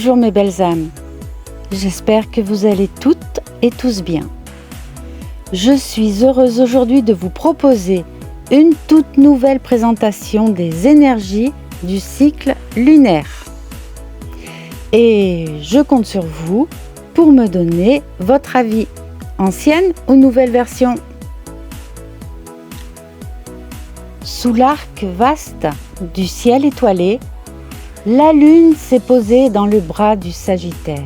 Bonjour mes belles âmes, j'espère que vous allez toutes et tous bien. Je suis heureuse aujourd'hui de vous proposer une toute nouvelle présentation des énergies du cycle lunaire. Et je compte sur vous pour me donner votre avis, ancienne ou nouvelle version. Sous l'arc vaste du ciel étoilé, la lune s'est posée dans le bras du Sagittaire,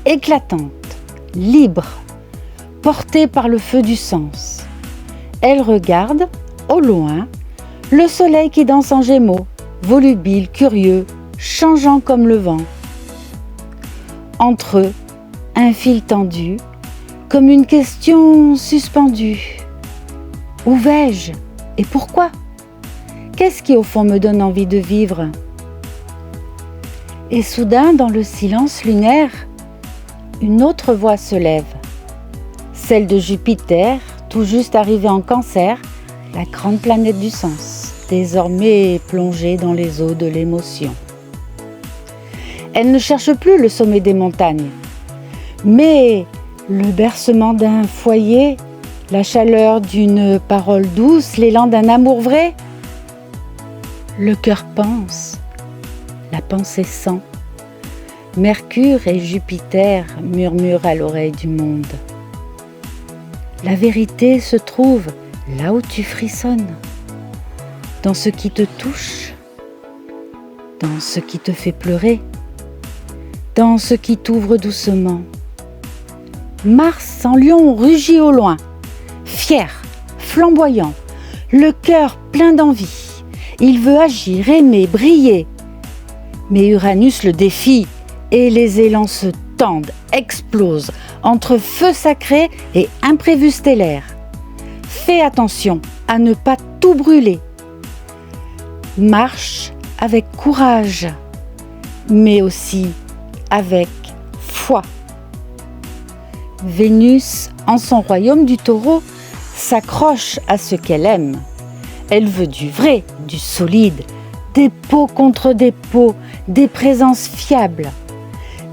éclatante, libre, portée par le feu du sens. Elle regarde, au loin, le soleil qui danse en Gémeaux, volubile, curieux, changeant comme le vent. Entre eux, un fil tendu, comme une question suspendue. Où vais-je et pourquoi? Qu'est-ce qui au fond me donne envie de vivre? Et soudain, dans le silence lunaire, une autre voix se lève. Celle de Jupiter, tout juste arrivé en Cancer, la grande planète du sens, désormais plongée dans les eaux de l'émotion. Elle ne cherche plus le sommet des montagnes, mais le bercement d'un foyer, la chaleur d'une parole douce, l'élan d'un amour vrai. Le cœur pense, la pensée sent. Mercure et Jupiter murmurent à l'oreille du monde. La vérité se trouve là où tu frissonnes, dans ce qui te touche, dans ce qui te fait pleurer, dans ce qui t'ouvre doucement. Mars en lion rugit au loin, fier, flamboyant, le cœur plein d'envie. Il veut agir, aimer, briller. Mais Uranus le défie et les élans se tendent, explosent entre feu sacré et imprévu stellaire. Fais attention à ne pas tout brûler. Marche avec courage, mais aussi avec foi. Vénus, en son royaume du Taureau, s'accroche à ce qu'elle aime. Elle veut du vrai, du solide, des peaux contre des peaux, des présences fiables.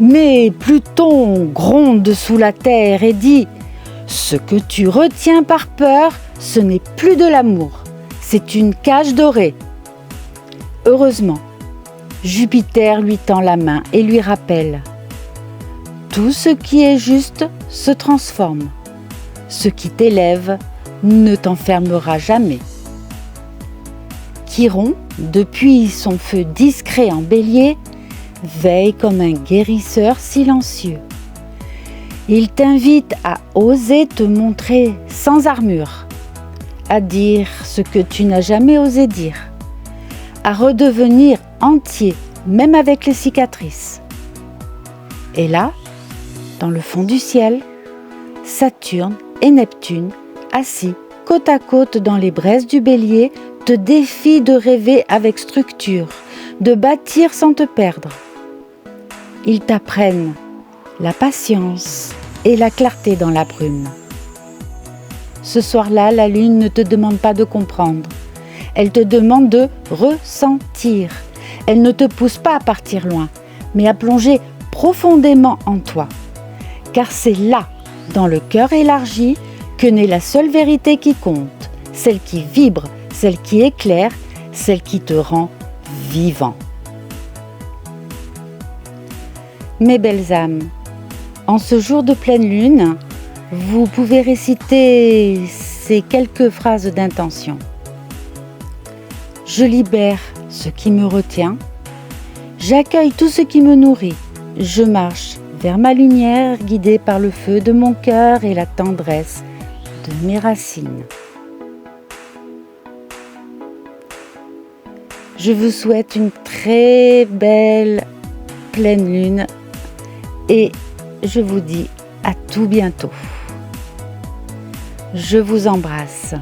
Mais Pluton gronde sous la terre et dit « Ce que tu retiens par peur, ce n'est plus de l'amour, c'est une cage dorée. » Heureusement, Jupiter lui tend la main et lui rappelle « Tout ce qui est juste se transforme. Ce qui t'élève ne t'enfermera jamais. » Chiron, depuis son feu discret en Bélier, veille comme un guérisseur silencieux. Il t'invite à oser te montrer sans armure, à dire ce que tu n'as jamais osé dire, à redevenir entier, même avec les cicatrices. Et là, dans le fond du ciel, Saturne et Neptune, assis côte à côte dans les braises du Bélier, te défient de rêver avec structure, de bâtir sans te perdre. Ils t'apprennent la patience et la clarté dans la brume. Ce soir-là, la lune ne te demande pas de comprendre. Elle te demande de ressentir. Elle ne te pousse pas à partir loin, mais à plonger profondément en toi. Car c'est là, dans le cœur élargi, que naît la seule vérité qui compte, celle qui vibre, celle qui éclaire, celle qui te rend vivant. Mes belles âmes, en ce jour de pleine lune, vous pouvez réciter ces quelques phrases d'intention. Je libère ce qui me retient, j'accueille tout ce qui me nourrit, je marche vers ma lumière guidée par le feu de mon cœur et la tendresse de mes racines. Je vous souhaite une très belle pleine lune et je vous dis à tout bientôt. Je vous embrasse.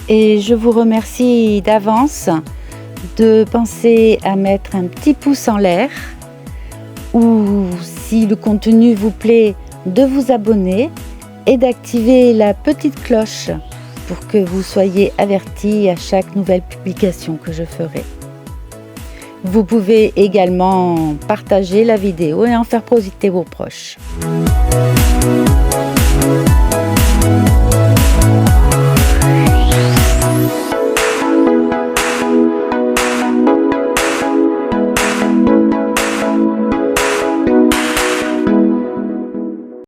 Et je vous remercie d'avance de penser à mettre un petit pouce en l'air ou, si le contenu vous plaît, de vous abonner et d'activer la petite cloche pour que vous soyez avertis à chaque nouvelle publication que je ferai. Vous pouvez également partager la vidéo et en faire profiter vos proches.